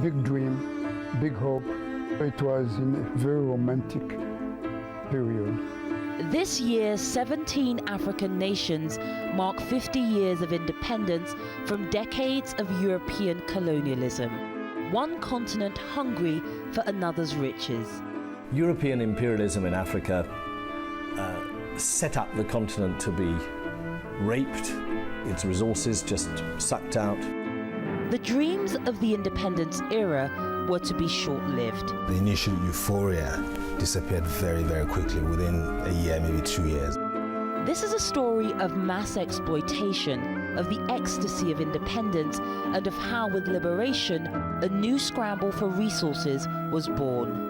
big dream, big hope. It was in a very romantic period. This year, 17 African nations mark 50 years of independence from decades of European colonialism. One continent hungry for another's riches. European imperialism in Africa set up the continent to be raped, its resources just sucked out. The dreams of the independence era were to be short-lived. The initial euphoria disappeared very, very quickly, within a year, maybe 2 years. This is a story of mass exploitation, of the ecstasy of independence, and of how, with liberation, a new scramble for resources was born.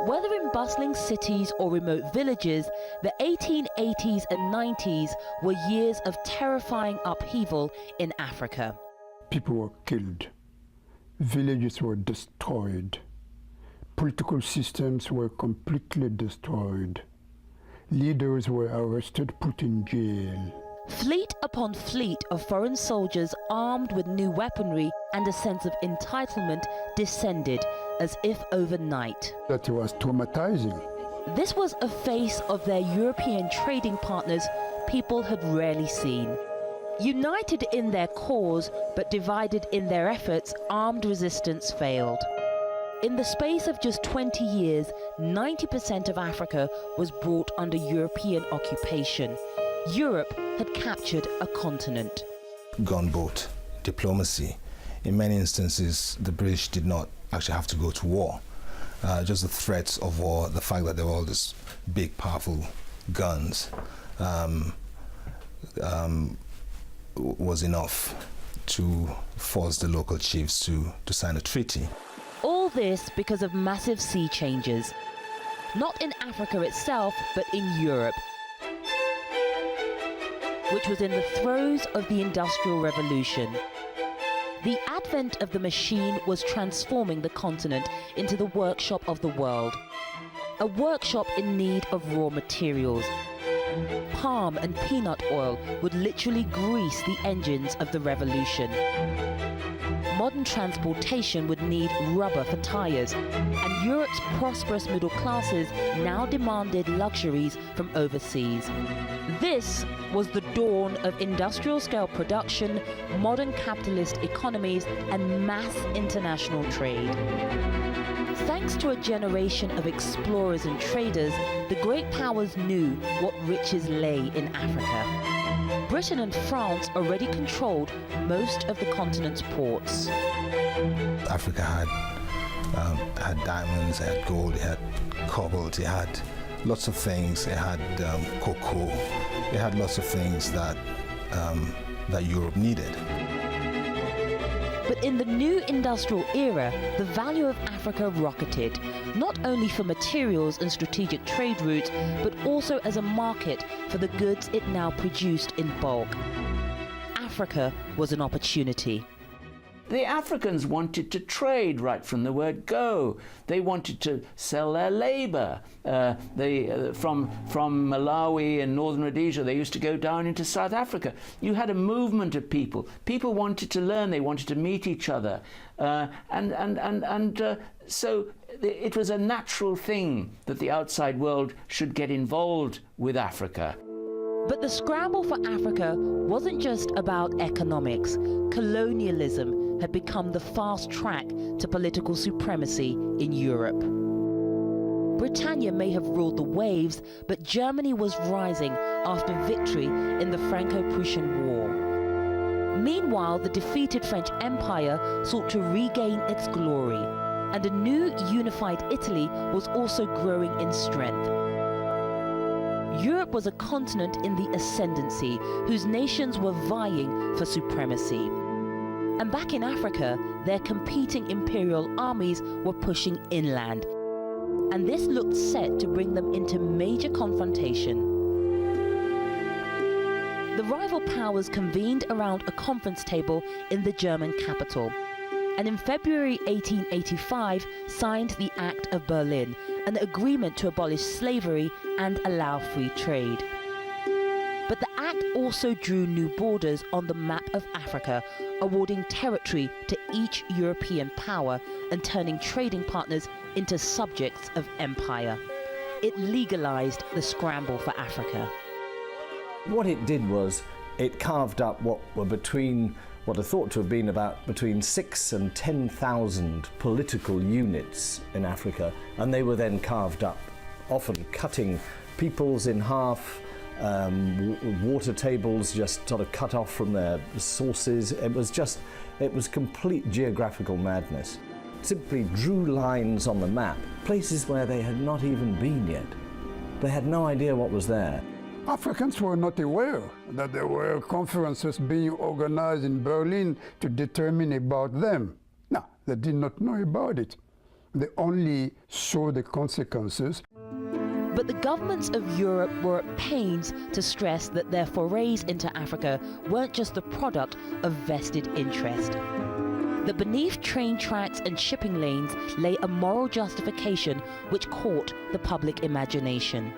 Whether in bustling cities or remote villages, the 1880s and 90s were years of terrifying upheaval in Africa. People were killed. Villages were destroyed. Political systems were completely destroyed. Leaders were arrested, put in jail. Fleet upon fleet of foreign soldiers armed with new weaponry and a sense of entitlement descended as if overnight. That was traumatizing. This was a face of their European trading partners people had rarely seen. United in their cause but divided in their efforts, armed resistance failed. In the space of just 20 years, 90% of Africa was brought under European occupation. Europe had captured a continent. Gunboat diplomacy. In many instances, the British did not actually have to go to war. Just the threats of war, the fact that there were all these big, powerful guns was enough to force the local chiefs to sign a treaty. All this because of massive sea changes. Not in Africa itself, but in Europe, which was in the throes of the Industrial Revolution. The advent of the machine was transforming the continent into the workshop of the world. A workshop in need of raw materials. Palm and peanut oil would literally grease the engines of the revolution. Modern transportation would need rubber for tires, and Europe's prosperous middle classes now demanded luxuries from overseas. This was the dawn of industrial-scale production, modern capitalist economies, and mass international trade. Thanks to a generation of explorers and traders, the great powers knew what riches lay in Africa. Britain and France already controlled most of the continent's ports. Africa had diamonds, it had gold, it had cobalt, it had lots of things. It had cocoa. It had lots of things that Europe needed. But in the new industrial era, the value of Africa rocketed, not only for materials and strategic trade routes, but also as a market for the goods it now produced in bulk. Africa was an opportunity. The Africans wanted to trade right from the word go. They wanted to sell their labor. From Malawi and northern Rhodesia, they used to go down into South Africa. You had a movement of people. People wanted to learn. They wanted to meet each other. So it was a natural thing that the outside world should get involved with Africa. But the scramble for Africa wasn't just about economics. Colonialism had become the fast track to political supremacy in Europe. Britannia may have ruled the waves, but Germany was rising after victory in the Franco-Prussian War. Meanwhile, the defeated French Empire sought to regain its glory, and a new unified Italy was also growing in strength. Europe was a continent in the ascendancy, whose nations were vying for supremacy. And back in Africa, their competing imperial armies were pushing inland. And this looked set to bring them into major confrontation. The rival powers convened around a conference table in the German capital. and in February 1885 signed the Act of Berlin, an agreement to abolish slavery and allow free trade. But the act also drew new borders on the map of Africa, awarding territory to each European power and turning trading partners into subjects of empire. It legalized the scramble for Africa. What it did was it carved up what are thought to have been about between 6,000 and 10,000 political units in Africa, and they were then carved up, often cutting peoples in half, water tables just sort of cut off from their sources. It was complete geographical madness. Simply drew lines on the map, places where they had not even been yet. They had no idea what was there. Africans were not aware that there were conferences being organized in Berlin to determine about them. No, they did not know about it. They only saw the consequences. But the governments of Europe were at pains to stress that their forays into Africa weren't just the product of vested interest. That beneath train tracks and shipping lanes lay a moral justification which caught the public imagination.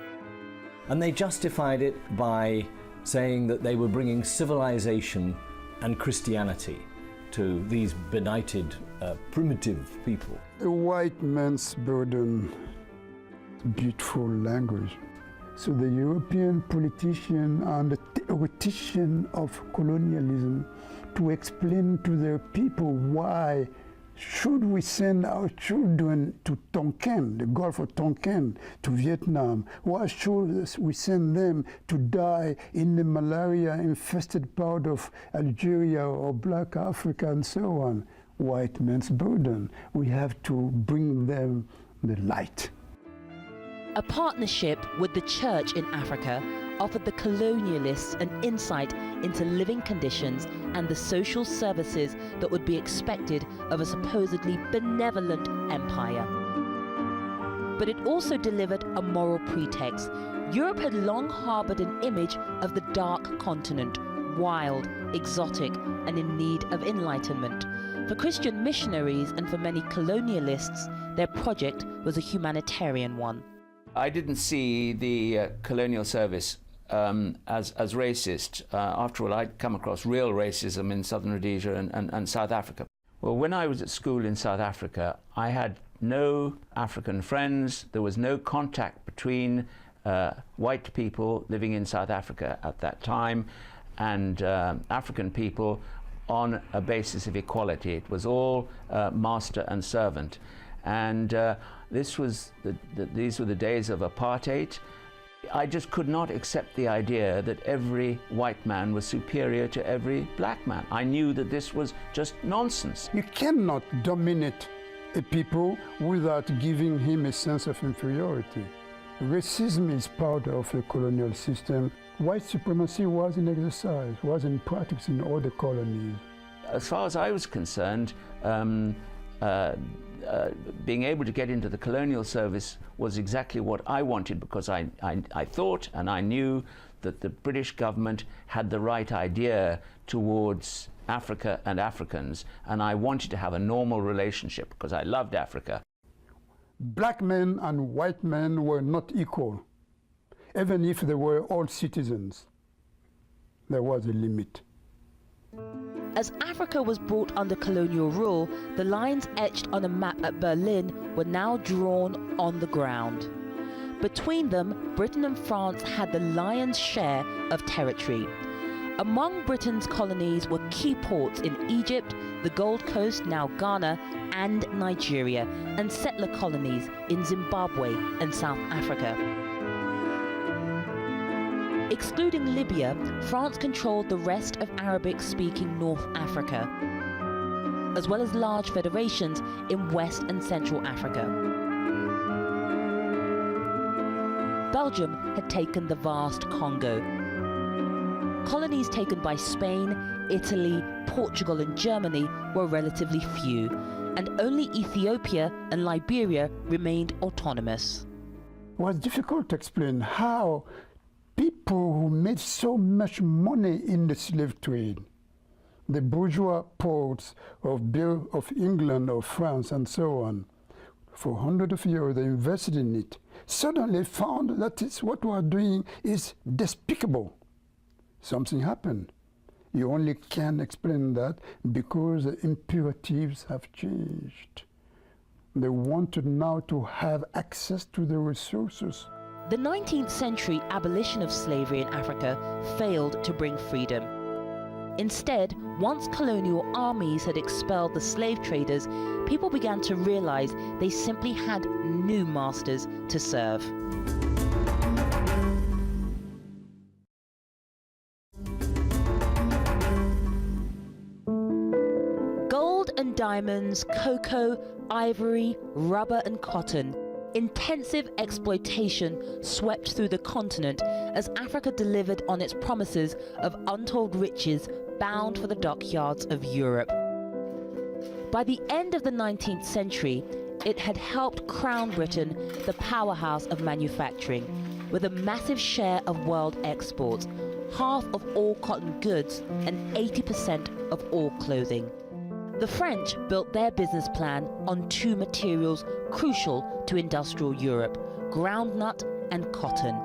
And they justified it by saying that they were bringing civilization and Christianity to these benighted, primitive people. A white man's burden, beautiful language. So the European politician and the theoretician of colonialism to explain to their people why should we send our children to Tonkin, the Gulf of Tonkin, to Vietnam? Why should we send them to die in the malaria-infested part of Algeria or Black Africa and so on? White man's burden. We have to bring them the light. A partnership with the church in Africa offered the colonialists an insight into living conditions and the social services that would be expected of a supposedly benevolent empire. But it also delivered a moral pretext. Europe had long harbored an image of the dark continent, wild, exotic, and in need of enlightenment. For Christian missionaries and for many colonialists, their project was a humanitarian one. I didn't see the colonial service as racist. After all, I'd come across real racism in southern Rhodesia and South Africa. Well, when I was at school in South Africa, I had no African friends. There was no contact between white people living in South Africa at that time and African people on a basis of equality. It was all master and servant. And these were the days of apartheid. I just could not accept the idea that every white man was superior to every black man. I knew that this was just nonsense. You cannot dominate a people without giving him a sense of inferiority. Racism is part of a colonial system. White supremacy was in exercise, was in practice in all the colonies. As far as I was concerned, being able to get into the colonial service was exactly what I wanted, because I thought and I knew that the British government had the right idea towards Africa and Africans, and I wanted to have a normal relationship because I loved Africa. Black men and white men were not equal. Even if they were all citizens, there was a limit. As Africa was brought under colonial rule, the lines etched on a map at Berlin were now drawn on the ground. Between them, Britain and France had the lion's share of territory. Among Britain's colonies were key ports in Egypt, the Gold Coast, now Ghana, and Nigeria, and settler colonies in Zimbabwe and South Africa. Excluding Libya, France controlled the rest of Arabic-speaking North Africa, as well as large federations in West and Central Africa. Belgium had taken the vast Congo. Colonies taken by Spain, Italy, Portugal and Germany were relatively few, and only Ethiopia and Liberia remained autonomous. It was difficult to explain how people who made so much money in the slave trade, the bourgeois ports of England or France and so on. For hundreds of years they invested in it. Suddenly found that what we are doing is despicable. Something happened. You only can explain that because the imperatives have changed. They wanted now to have access to the resources. The 19th century abolition of slavery in Africa failed to bring freedom. Instead, once colonial armies had expelled the slave traders, people began to realize they simply had new masters to serve. Gold and diamonds, cocoa, ivory, rubber and cotton. Intensive exploitation swept through the continent as Africa delivered on its promises of untold riches bound for the dockyards of Europe. By the end of the 19th century, it had helped crown Britain the powerhouse of manufacturing, with a massive share of world exports, half of all cotton goods and 80% of all clothing. The French built their business plan on two materials crucial to industrial Europe: groundnut and cotton.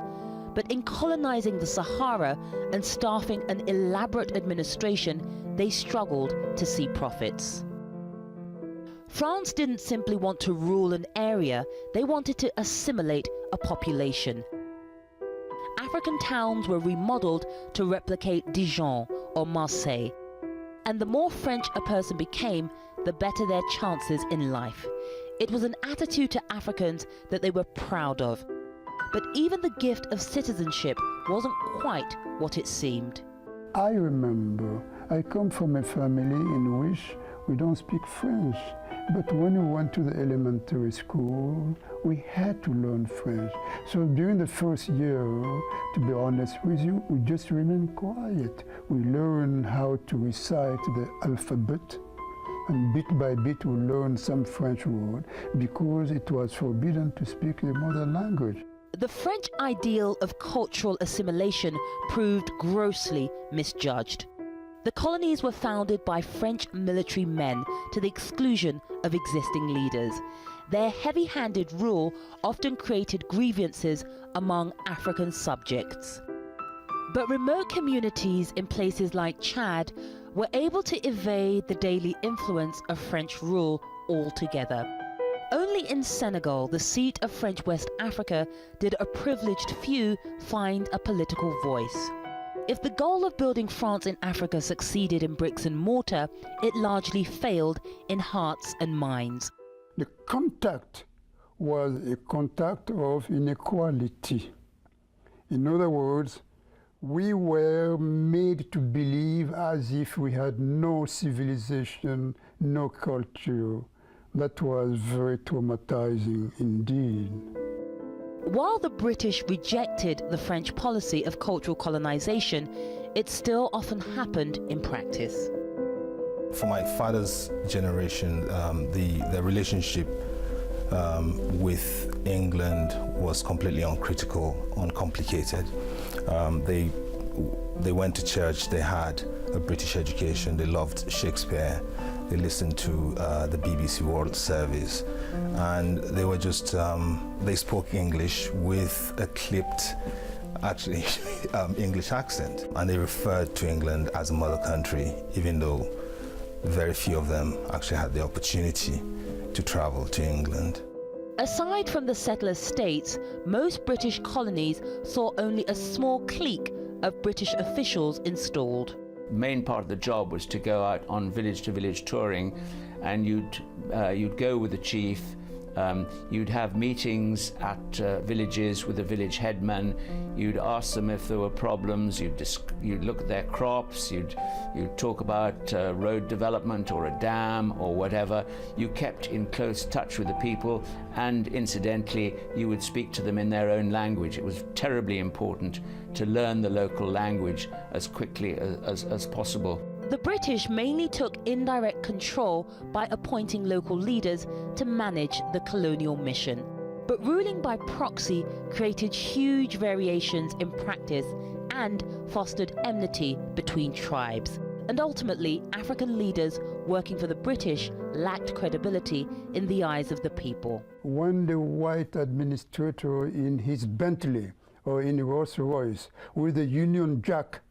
But in colonizing the Sahara and staffing an elaborate administration, they struggled to see profits. France didn't simply want to rule an area, they wanted to assimilate a population. African towns were remodeled to replicate Dijon or Marseille. And the more French a person became, the better their chances in life. It was an attitude to Africans that they were proud of. But even the gift of citizenship wasn't quite what it seemed. I remember I come from a family in which we don't speak French. But when we went to the elementary school, we had to learn French. So during the first year, to be honest with you, we just remained quiet. We learned how to recite the alphabet, and bit by bit we learned some French word because it was forbidden to speak the mother language. The French ideal of cultural assimilation proved grossly misjudged. The colonies were founded by French military men to the exclusion of existing leaders. Their heavy-handed rule often created grievances among African subjects. But remote communities in places like Chad were able to evade the daily influence of French rule altogether. Only in Senegal, the seat of French West Africa, did a privileged few find a political voice. If the goal of building France in Africa succeeded in bricks and mortar, it largely failed in hearts and minds. The contact was a contact of inequality. In other words, we were made to believe as if we had no civilization, no culture. That was very traumatizing indeed. While the British rejected the French policy of cultural colonization, it still often happened in practice. For my father's generation, the relationship with England was completely uncritical, uncomplicated. They went to church, they had a British education, they loved Shakespeare, they listened to the BBC World Service, and they were just, they spoke English with a clipped, actually, English accent. And they referred to England as a mother country, even though very few of them actually had the opportunity to travel to England. Aside from the settler states, most British colonies saw only a small clique of British officials installed. Main part of the job was to go out on village-to-village touring, and you'd go with the chief. You'd have meetings at villages with the village headman. You'd ask them if there were problems. You'd look at their crops. You'd talk about road development or a dam or whatever. You kept in close touch with the people, and incidentally, you would speak to them in their own language. It was terribly important to learn the local language as quickly as possible. The British mainly took indirect control by appointing local leaders to manage the colonial mission. But ruling by proxy created huge variations in practice and fostered enmity between tribes. And ultimately, African leaders working for the British lacked credibility in the eyes of the people. When the white administrator in his Bentley or in Rolls-Royce with the Union Jack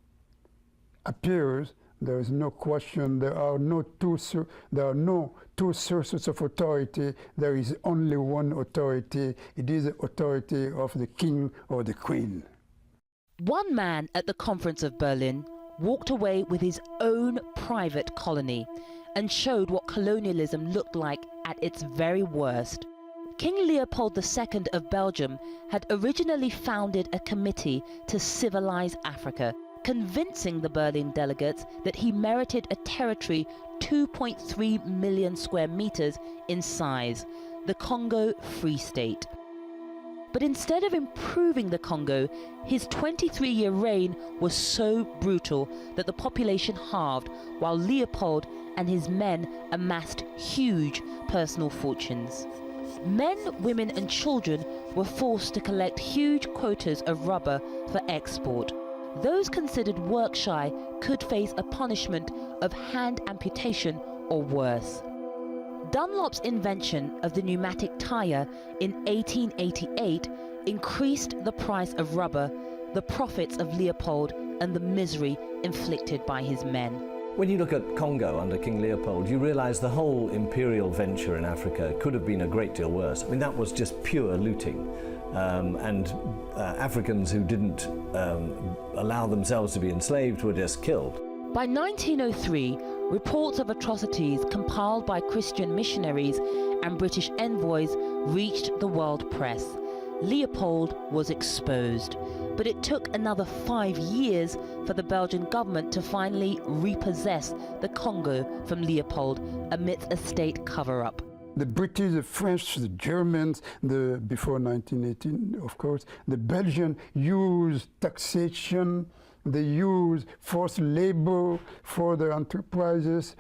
appears, there is no question. There are no two sources of authority. There is only one authority. It is the authority of the king or the queen. One man at the Conference of Berlin walked away with his own private colony and showed what colonialism looked like at its very worst. King Leopold II of Belgium had originally founded a committee to civilize Africa, convincing the Berlin delegates that he merited a territory 2.3 million square meters in size, the Congo Free State. But instead of improving the Congo, his 23-year reign was so brutal that the population halved, while Leopold and his men amassed huge personal fortunes. Men, women and children were forced to collect huge quotas of rubber for export. Those considered work-shy could face a punishment of hand amputation or worse. Dunlop's invention of the pneumatic tire in 1888 increased the price of rubber, the profits of Leopold, and the misery inflicted by his men. When you look at Congo under King Leopold, you realise the whole imperial venture in Africa could have been a great deal worse. I mean, that was just pure looting. Africans who didn't allow themselves to be enslaved were just killed. By 1903, reports of atrocities compiled by Christian missionaries and British envoys reached the world press. Leopold was exposed, but it took another 5 years for the Belgian government to finally repossess the Congo from Leopold amidst a state cover-up. The British, the French, the Germans, before 1918, of course, the Belgians used taxation, they used forced labor for their enterprises.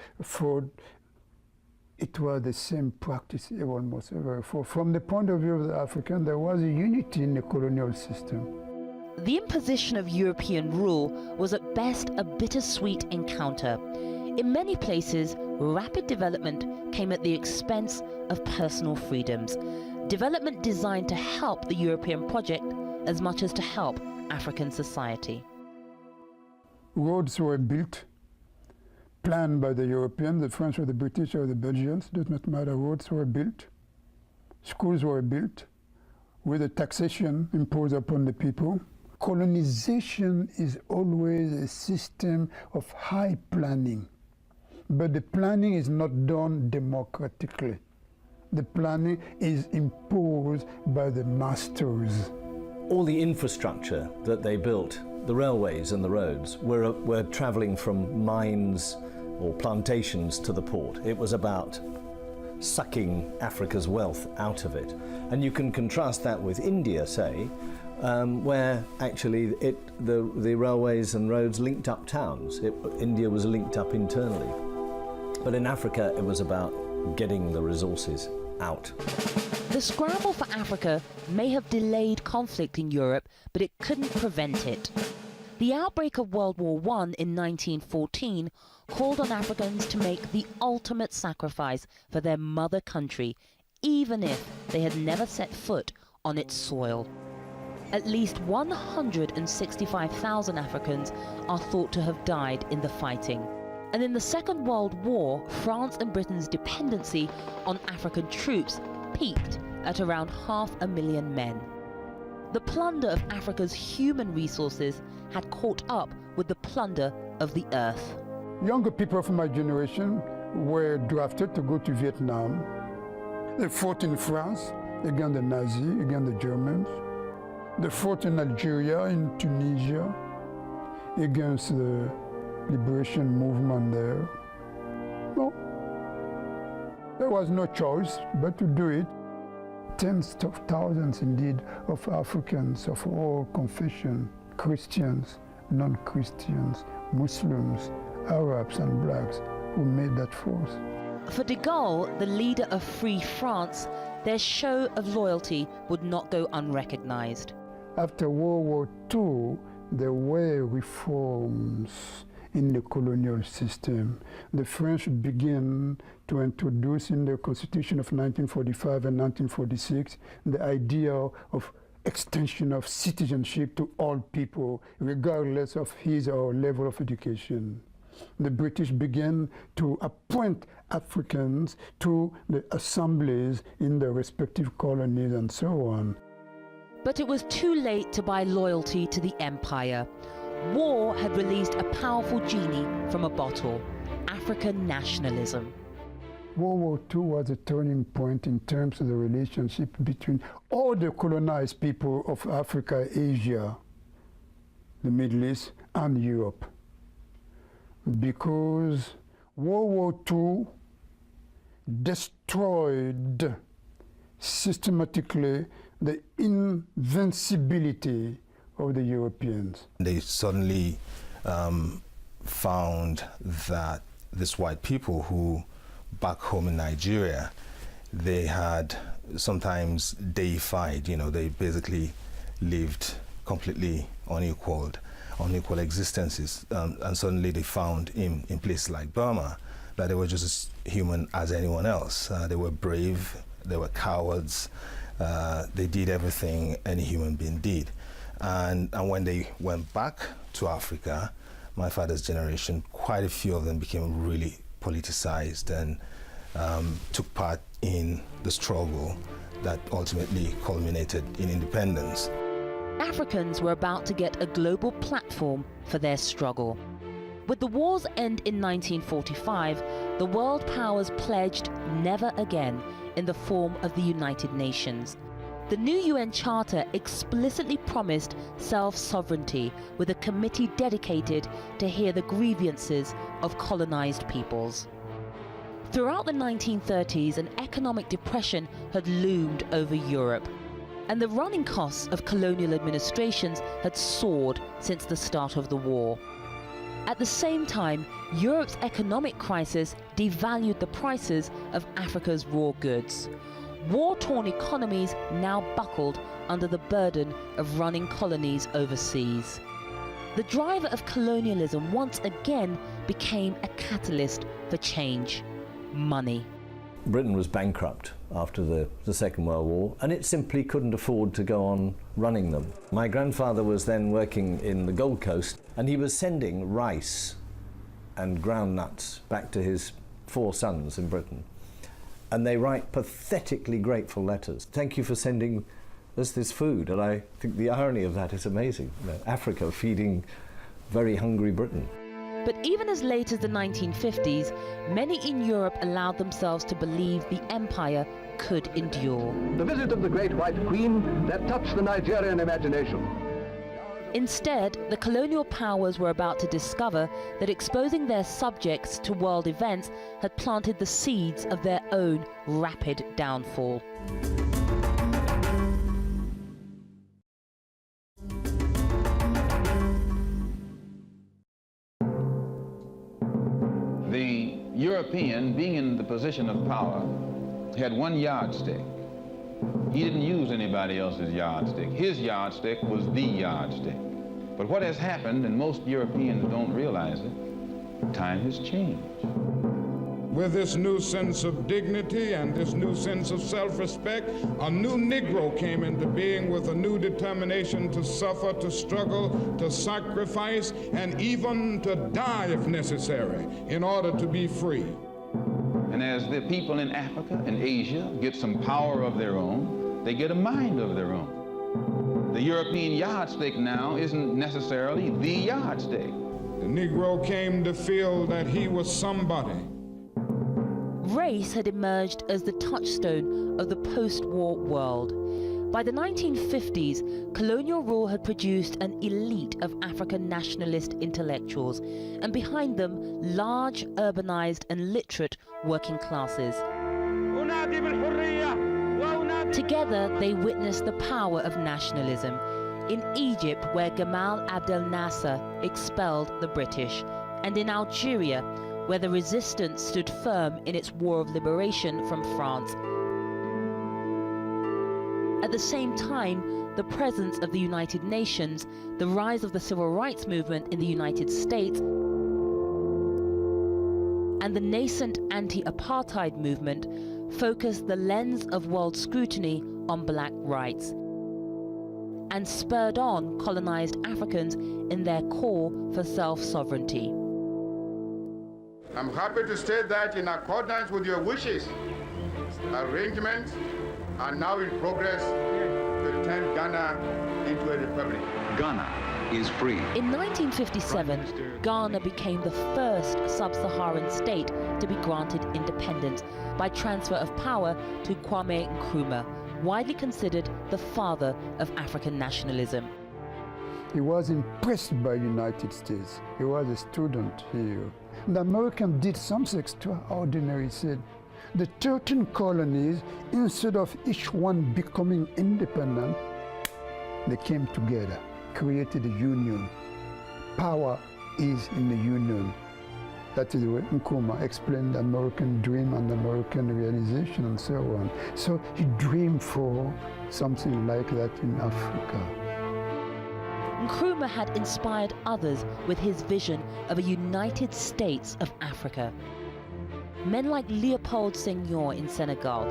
It was the same practice almost ever. From the point of view of the African, there was a unity in the colonial system. The imposition of European rule was at best a bittersweet encounter. In many places, rapid development came at the expense of personal freedoms. Development designed to help the European project as much as to help African society. Roads were built, planned by the Europeans, the French or the British or the Belgians, does not matter. Roads were built, schools were built, with a taxation imposed upon the people. Colonization is always a system of high planning, but the planning is not done democratically. The planning is imposed by the masters. All the infrastructure that they built, the railways and the roads, were travelling from mines or plantations to the port. It was about sucking Africa's wealth out of it. And you can contrast that with India, say, where actually the railways and roads linked up towns. India was linked up internally. But in Africa, it was about getting the resources out. The scramble for Africa may have delayed conflict in Europe, but it couldn't prevent it. The outbreak of World War I in 1914 called on Africans to make the ultimate sacrifice for their mother country, even if they had never set foot on its soil. At least 165,000 Africans are thought to have died in the fighting. And in the Second World War, France and Britain's dependency on African troops peaked at around 500,000 men. The plunder of Africa's human resources had caught up with the plunder of the earth. Younger people from my generation were drafted to go to Vietnam. They fought in France against the Nazis, against the Germans. They fought in Algeria, in Tunisia, against the liberation movement there. No, there was no choice but to do it. Tens of thousands, indeed, of Africans of all confessions, Christians, non-Christians, Muslims, Arabs and blacks, who made that force. For de Gaulle, the leader of Free France, their show of loyalty would not go unrecognized. After World War II, there were reforms in the colonial system. The French began to introduce in the Constitution of 1945 and 1946 the idea of extension of citizenship to all people, regardless of his or her level of education. The British began to appoint Africans to the assemblies in their respective colonies and so on. But it was too late to buy loyalty to the empire. War had released a powerful genie from a bottle: African nationalism. World War II was a turning point in terms of the relationship between all the colonized people of Africa, Asia, the Middle East, and Europe. Because World War II destroyed systematically the invincibility of the Europeans. They suddenly found that these white people who back home in Nigeria, they had sometimes deified, they basically lived completely unequal existences. And suddenly they found in places like Burma that they were just as human as anyone else. They were brave, they were cowards, they did everything any human being did. And when they went back to Africa, my father's generation, quite a few of them became really politicized and took part in the struggle that ultimately culminated in independence. Africans were about to get a global platform for their struggle. With the war's end in 1945, the world powers pledged never again in the form of the United Nations. The new UN Charter explicitly promised self-sovereignty, with a committee dedicated to hear the grievances of colonized peoples. Throughout the 1930s, an economic depression had loomed over Europe, and the running costs of colonial administrations had soared since the start of the war. At the same time, Europe's economic crisis devalued the prices of Africa's raw goods. War-torn economies now buckled under the burden of running colonies overseas. The driver of colonialism once again became a catalyst for change: money. Britain was bankrupt after the Second World War, and it simply couldn't afford to go on running them. My grandfather was then working in the Gold Coast, and he was sending rice and ground nuts back to his 4 sons in Britain. And they write pathetically grateful letters. Thank you for sending us this food. And I think the irony of that is amazing. Africa feeding very hungry Britain. But even as late as the 1950s, many in Europe allowed themselves to believe the empire could endure. The visit of the Great White Queen that touched the Nigerian imagination. Instead, the colonial powers were about to discover that exposing their subjects to world events had planted the seeds of their own rapid downfall. The European, being in the position of power, had one yardstick. He didn't use anybody else's yardstick. His yardstick was the yardstick. But what has happened, and most Europeans don't realize it, time has changed. With this new sense of dignity and this new sense of self-respect, a new Negro came into being with a new determination to suffer, to struggle, to sacrifice, and even to die if necessary in order to be free. And as the people in Africa and Asia get some power of their own, they get a mind of their own. The European yardstick now isn't necessarily the yardstick. The Negro came to feel that he was somebody. Race had emerged as the touchstone of the post-war world. By the 1950s, colonial rule had produced an elite of African nationalist intellectuals, and behind them, large, urbanized and literate working classes. Together, they witnessed the power of nationalism. In Egypt, where Gamal Abdel Nasser expelled the British, and in Algeria, where the resistance stood firm in its war of liberation from France. At the same time, the presence of the United Nations, the rise of the civil rights movement in the United States, and the nascent anti-apartheid movement focused the lens of world scrutiny on black rights and spurred on colonized Africans in their call for self-sovereignty. I'm happy to state that in accordance with your wishes, arrangements are now in progress to turn Ghana into a republic. Ghana is free. In 1957, Ghana became the first sub-Saharan state to be granted independence by transfer of power to Kwame Nkrumah, widely considered the father of African nationalism. He was impressed by the United States. He was a student here. The Americans did something extraordinary. He said, the 13 colonies, instead of each one becoming independent, they came together, created a union. Power is in the union. That is the way Nkrumah explained the American dream and the American realization and so on. So he dreamed for something like that in Africa. Nkrumah had inspired others with his vision of a United States of Africa. Men like Léopold Senghor in Senegal,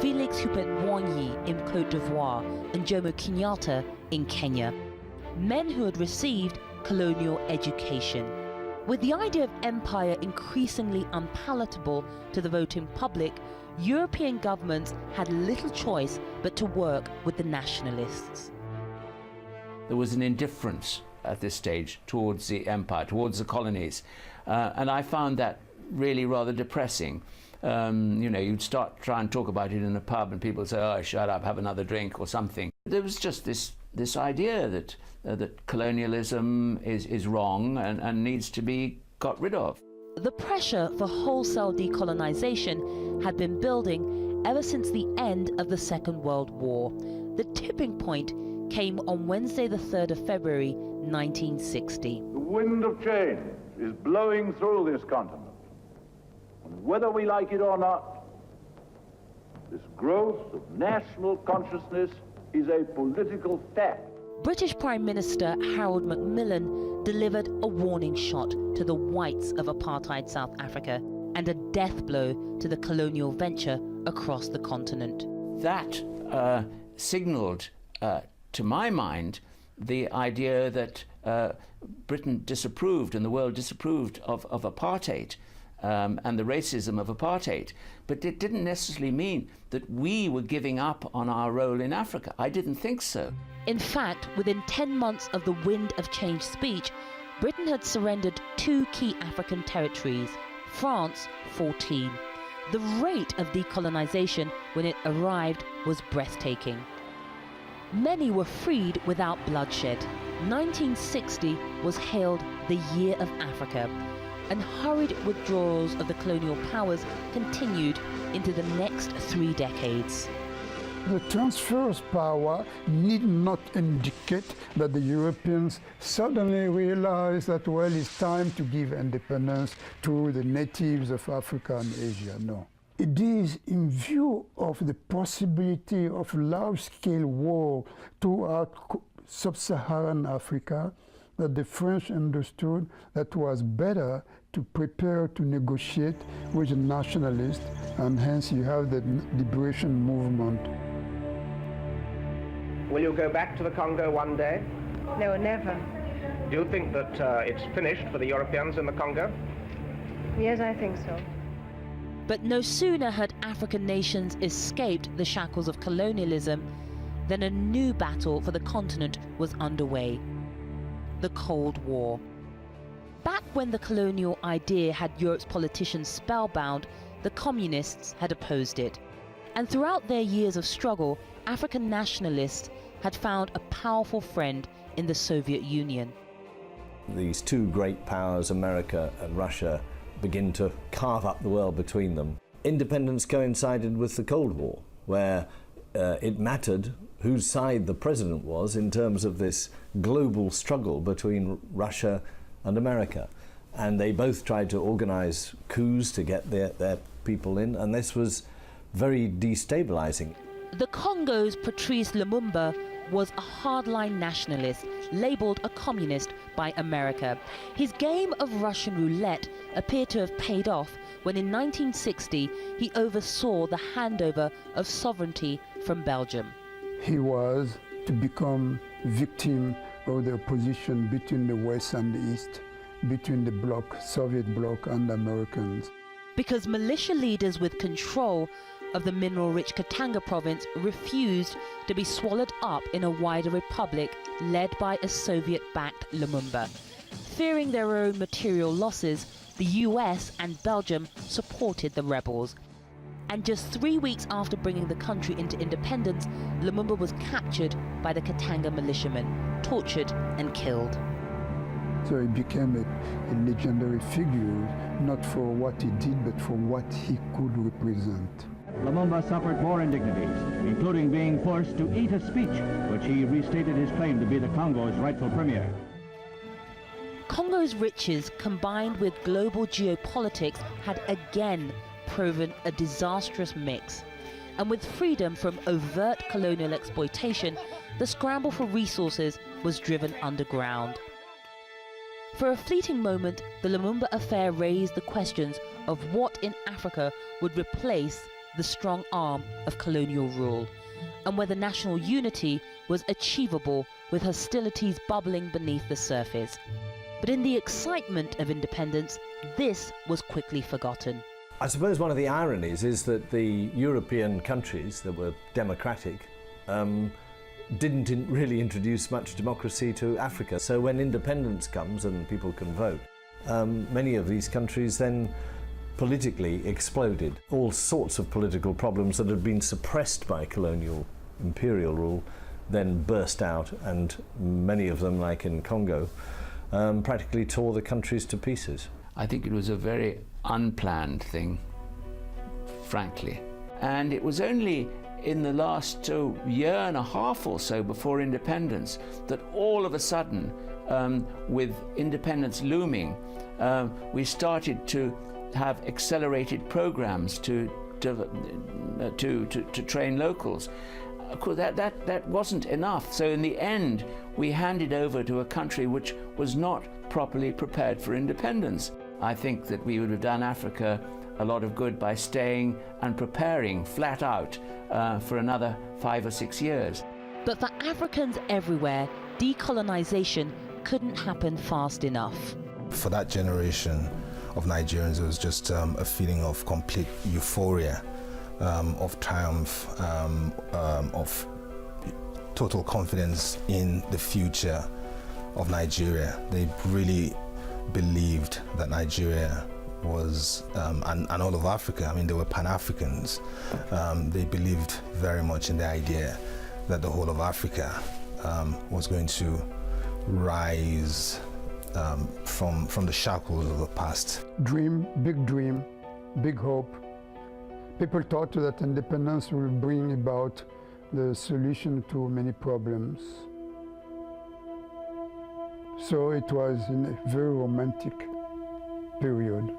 Félix Houphouët-Boigny in Côte d'Ivoire, and Jomo Kenyatta in Kenya. Men who had received colonial education. With the idea of empire increasingly unpalatable to the voting public, European governments had little choice but to work with the nationalists. There was an indifference at this stage towards the empire, towards the colonies, and I found that really rather depressing. You know, you'd start try and talk about it in a pub and people say, oh, shut up, have another drink or something. There was just this idea that that colonialism is wrong and needs to be got rid of. The pressure for wholesale decolonization had been building ever since the end of the Second World War. The tipping point came on Wednesday the 3rd of February 1960. The wind of change is blowing through this continent. And whether we like it or not, this growth of national consciousness is a political fact. British Prime Minister Harold Macmillan delivered a warning shot to the whites of apartheid South Africa and a death blow to the colonial venture across the continent. That signaled, to my mind, the idea that Britain disapproved and the world disapproved of apartheid and the racism of apartheid. But it didn't necessarily mean that we were giving up on our role in Africa. I didn't think so. In fact, within 10 months of the Wind of Change speech, Britain had surrendered 2 key African territories, France 14. The rate of decolonization when it arrived was breathtaking. Many were freed without bloodshed. 1960 was hailed the Year of Africa, and hurried withdrawals of the colonial powers continued into the next 3 decades. The transfer of power need not indicate that the Europeans suddenly realize that, well, it's time to give independence to the natives of Africa and Asia. No. It is in view of the possibility of large-scale war throughout sub-Saharan Africa that the French understood that it was better to prepare to negotiate with the nationalists, and hence you have the liberation movement. Will you go back to the Congo one day? No, never. Do you think that it's finished for the Europeans in the Congo? Yes, I think so. But no sooner had African nations escaped the shackles of colonialism than a new battle for the continent was underway: the Cold War. Back when the colonial idea had Europe's politicians spellbound, the communists had opposed it. And throughout their years of struggle, African nationalists had found a powerful friend in the Soviet Union. These 2 great powers, America and Russia, begin to carve up the world between them. Independence coincided with the Cold War, where it mattered whose side the president was in terms of this global struggle between Russia and America. And they both tried to organize coups to get their people in, and this was very destabilizing. The Congo's Patrice Lumumba was a hardline nationalist, labelled a communist by America. His game of Russian roulette appeared to have paid off when in 1960 he oversaw the handover of sovereignty from Belgium. He was to become victim of the opposition between the West and the East, between the bloc, Soviet bloc and Americans. Because militia leaders with control of the mineral-rich Katanga province refused to be swallowed up in a wider republic led by a Soviet-backed Lumumba. Fearing their own material losses, the US and Belgium supported the rebels. And just 3 weeks after bringing the country into independence, Lumumba was captured by the Katanga militiamen, tortured and killed. So he became a legendary figure, not for what he did, but for what he could represent. Lumumba suffered more indignities, including being forced to eat a speech, which he restated his claim to be the Congo's rightful premier. Congo's riches, combined with global geopolitics, had again proven a disastrous mix. And with freedom from overt colonial exploitation, the scramble for resources was driven underground. For a fleeting moment, the Lumumba affair raised the questions of what in Africa would replace the strong arm of colonial rule, and whether national unity was achievable with hostilities bubbling beneath the surface. But in the excitement of independence, this was quickly forgotten. I suppose one of the ironies is that the European countries that were democratic didn't really introduce much democracy to Africa. So when independence comes and people can vote, many of these countries then politically exploded. All sorts of political problems that had been suppressed by colonial imperial rule then burst out, and many of them, like in Congo, practically tore the countries to pieces. I think it was a very unplanned thing, frankly. And it was only in the last year and a half or so before independence that all of a sudden, with independence looming, we started to have accelerated programs to train locals. Of course, that wasn't enough. So in the end, we handed over to a country which was not properly prepared for independence. I think that we would have done Africa a lot of good by staying and preparing flat out for another 5 or 6 years. But for Africans everywhere, decolonization couldn't happen fast enough. For that generation of Nigerians, it was just a feeling of complete euphoria, of triumph, of total confidence in the future of Nigeria. They really believed that Nigeria was, and all of Africa, I mean, they were Pan-Africans. They believed very much in the idea that the whole of Africa was going to rise from the shackles of the past. Dream, big hope. People thought that independence will bring about the solution to many problems. So it was in a very romantic period.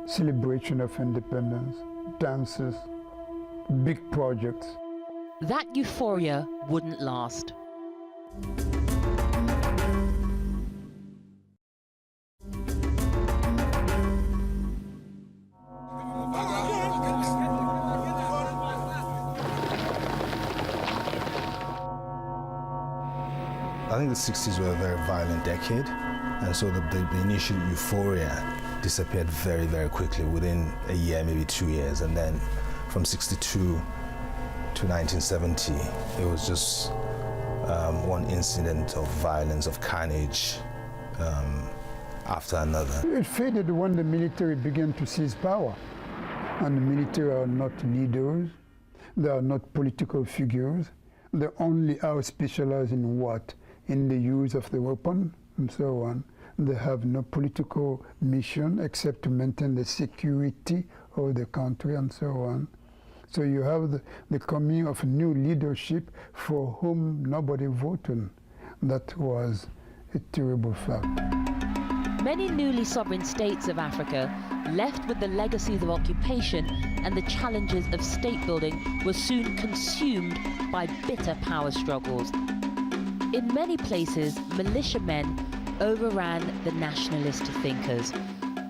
Celebration of independence, dances, big projects. That euphoria wouldn't last. I think the 60s were a very violent decade, and so the initial euphoria disappeared very, very quickly within a year, maybe 2 years, and then from 62 to 1970, it was just one incident of violence, of carnage after another. It faded when the military began to seize power, and the military are not leaders, they are not political figures, they only are specialized in what? In the use of the weapon and so on. They have no political mission except to maintain the security of the country and so on. So you have the coming of new leadership for whom nobody voted. That was a terrible fact. Many newly sovereign states of Africa, left with the legacies of occupation and the challenges of state building, were soon consumed by bitter power struggles. In many places, militiamen overran the nationalist thinkers.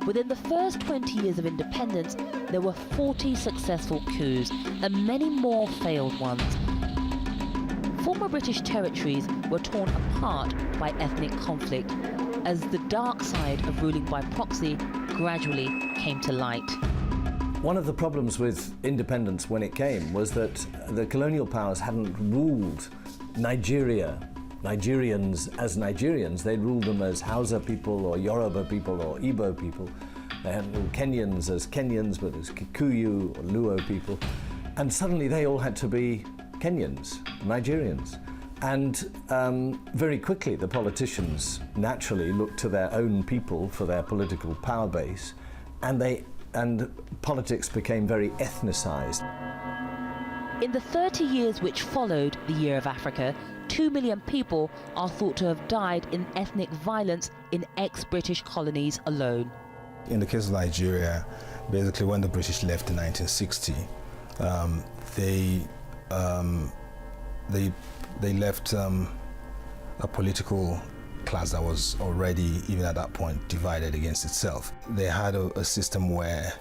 Within the first 20 years of independence, there were 40 successful coups and many more failed ones. Former British territories were torn apart by ethnic conflict as the dark side of ruling by proxy gradually came to light. One of the problems with independence when it came was that the colonial powers hadn't ruled Nigerians as Nigerians. They'd ruled them as Hausa people or Yoruba people or Igbo people. They hadn't ruled Kenyans as Kenyans, but as Kikuyu or Luo people. And suddenly they all had to be Kenyans, Nigerians. And very quickly the politicians naturally looked to their own people for their political power base, and politics became very ethnicized. In the 30 years which followed the Year of Africa, 2 million people are thought to have died in ethnic violence in ex-British colonies alone. In the case of Nigeria, basically when the British left in 1960, they left a political class that was already, even at that point, divided against itself. They had a system where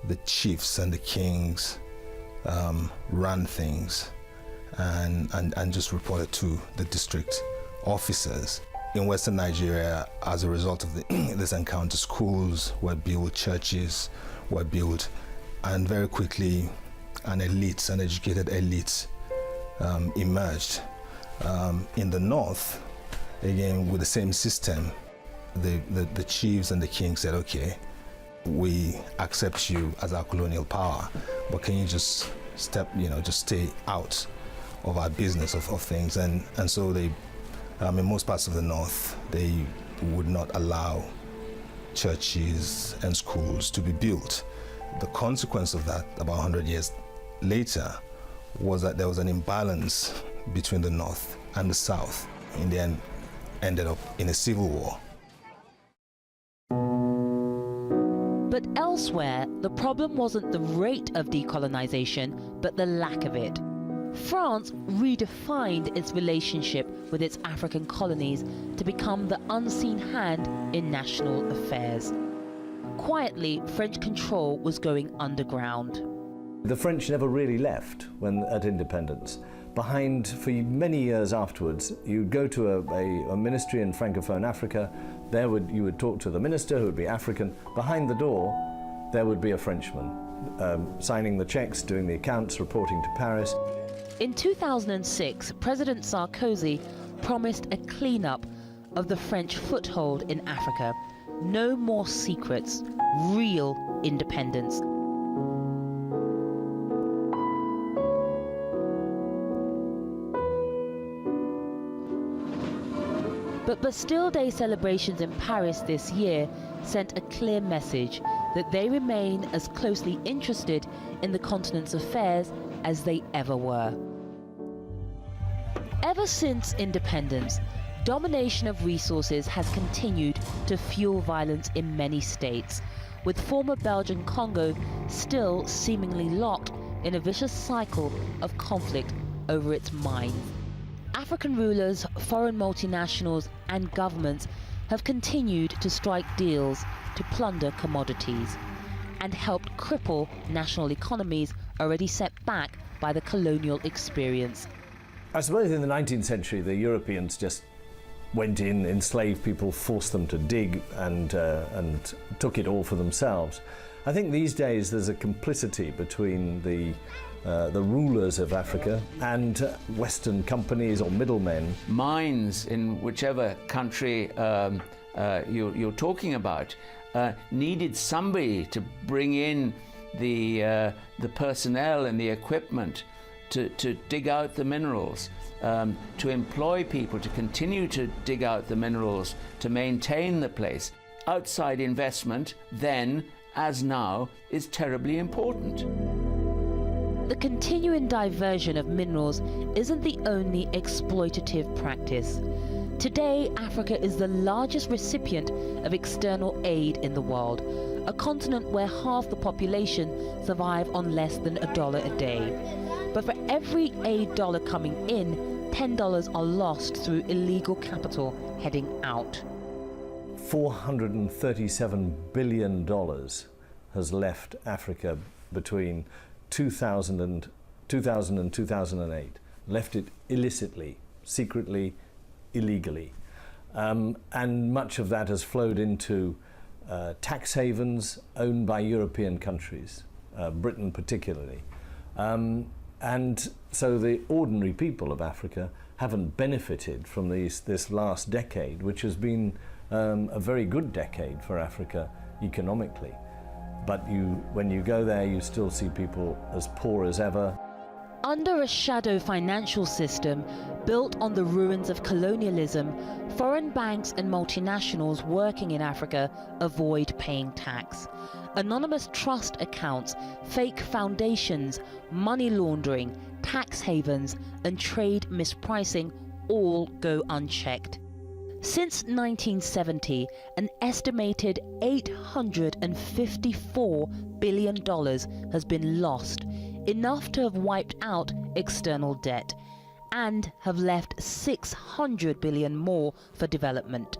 the chiefs and the kings ran things and just reported to the district officers. In Western Nigeria, as a result of this encounter, schools were built, churches were built, and very quickly an educated elite emerged. In the north, again with the same system, the chiefs and the kings said, okay, we accept you as our colonial power, but can you just just stay out of our business of things? And so they, in most parts of the north, they would not allow churches and schools to be built. The consequence of that, about 100 years later, was that there was an imbalance between the north and the south. In the end, ended up in a civil war. But elsewhere, the problem wasn't the rate of decolonization, but the lack of it. France redefined its relationship with its African colonies to become the unseen hand in national affairs. Quietly, French control was going underground. The French never really left at independence. Behind, for many years afterwards, you'd go to a ministry in Francophone Africa. You would talk to the minister, who would be African. Behind the door, there would be a Frenchman, signing the checks, doing the accounts, reporting to Paris. In 2006, President Sarkozy promised a cleanup of the French foothold in Africa. No more secrets, real independence. But Bastille Day celebrations in Paris this year sent a clear message that they remain as closely interested in the continent's affairs as they ever were. Ever since independence, domination of resources has continued to fuel violence in many states, with former Belgian Congo still seemingly locked in a vicious cycle of conflict over its mines. African rulers, foreign multinationals and governments have continued to strike deals to plunder commodities and helped cripple national economies already set back by the colonial experience. I suppose in the 19th century, the Europeans just went in, enslaved people, forced them to dig and took it all for themselves. I think these days there's a complicity between the rulers of Africa and Western companies or middlemen. Mines in whichever country you're talking about needed somebody to bring in the personnel and the equipment to dig out the minerals, to employ people to continue to dig out the minerals, to maintain the place. Outside investment then, as now, is terribly important. The continuing diversion of minerals isn't the only exploitative practice. Today, Africa is the largest recipient of external aid in the world, a continent where half the population survive on less than $1 a day. But for every aid dollar coming in, $10 are lost through illegal capital heading out. $437 billion has left Africa between 2000 and 2008. Left it illicitly, secretly, illegally. And much of that has flowed into tax havens owned by European countries, Britain particularly. And so the ordinary people of Africa haven't benefited from this last decade, which has been a very good decade for Africa economically. But when you go there, you still see people as poor as ever. Under a shadow financial system built on the ruins of colonialism, foreign banks and multinationals working in Africa avoid paying tax. Anonymous trust accounts, fake foundations, money laundering, tax havens, and trade mispricing all go unchecked. Since 1970, an estimated $854 billion has been lost, enough to have wiped out external debt, and have left $600 billion more for development.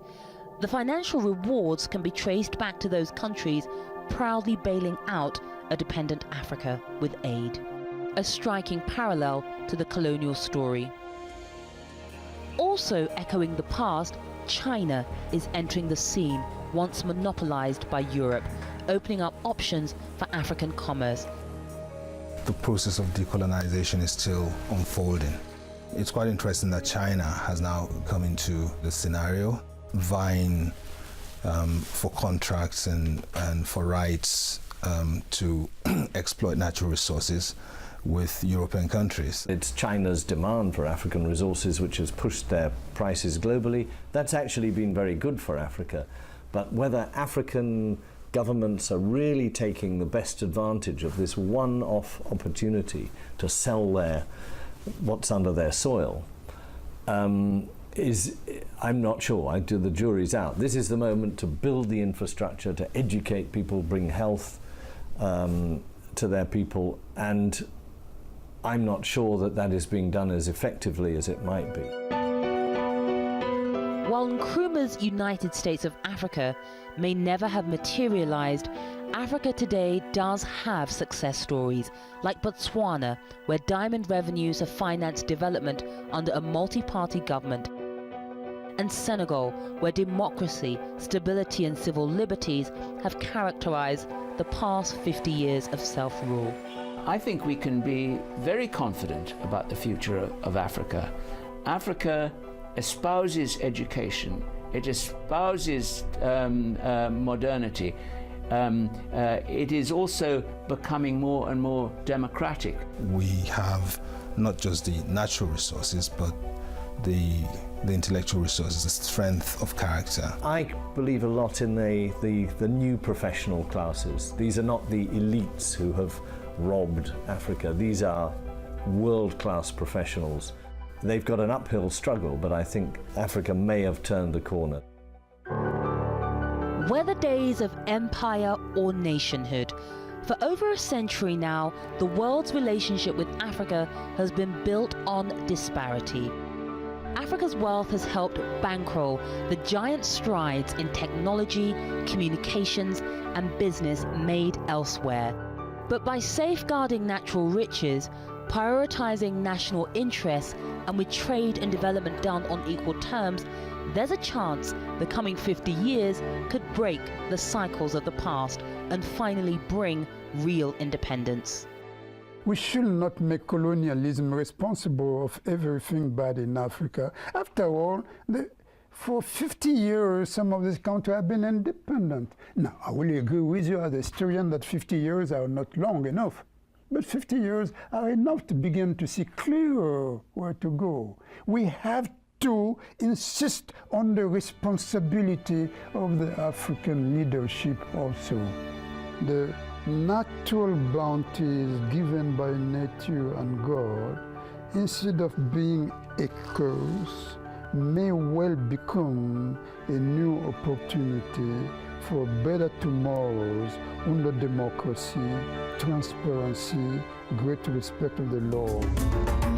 The financial rewards can be traced back to those countries proudly bailing out a dependent Africa with aid. A striking parallel to the colonial story. Also echoing the past, China is entering the scene, once monopolized by Europe, opening up options for African commerce. The process of decolonization is still unfolding. It's quite interesting that China has now come into the scenario, vying for contracts and for rights to exploit natural resources with European countries. It's China's demand for African resources which has pushed their prices globally. That's actually been very good for Africa. But whether African governments are really taking the best advantage of this one-off opportunity to sell what's under their soil, I'm not sure. The jury's out. This is the moment to build the infrastructure, to educate people, bring health to their people, and I'm not sure that is being done as effectively as it might be. While Nkrumah's United States of Africa may never have materialized, Africa today does have success stories, like Botswana, where diamond revenues have financed development under a multi-party government, and Senegal, where democracy, stability and civil liberties have characterized the past 50 years of self-rule. I think we can be very confident about the future of Africa. Africa espouses education, it espouses modernity. It is also becoming more and more democratic. We have not just the natural resources, but the intellectual resources, the strength of character. I believe a lot in the new professional classes. These are not the elites who have robbed Africa. These are world-class professionals. They've got an uphill struggle, but I think Africa may have turned the corner. Whether days of empire or nationhood, for over a century now, the world's relationship with Africa has been built on disparity. Africa's wealth has helped bankroll the giant strides in technology, communications, and business made elsewhere. But by safeguarding natural riches, prioritizing national interests, and with trade and development done on equal terms, there's a chance the coming 50 years could break the cycles of the past and finally bring real independence. We should not make colonialism responsible of everything bad in Africa. After all, for 50 years, some of these countries have been independent. Now, I will agree with you as a historian that 50 years are not long enough. But 50 years are enough to begin to see clearer where to go. We have to insist on the responsibility of the African leadership also. The natural bounties given by nature and God, instead of being a curse, may well become a new opportunity for better tomorrows under democracy, transparency, great respect of the law.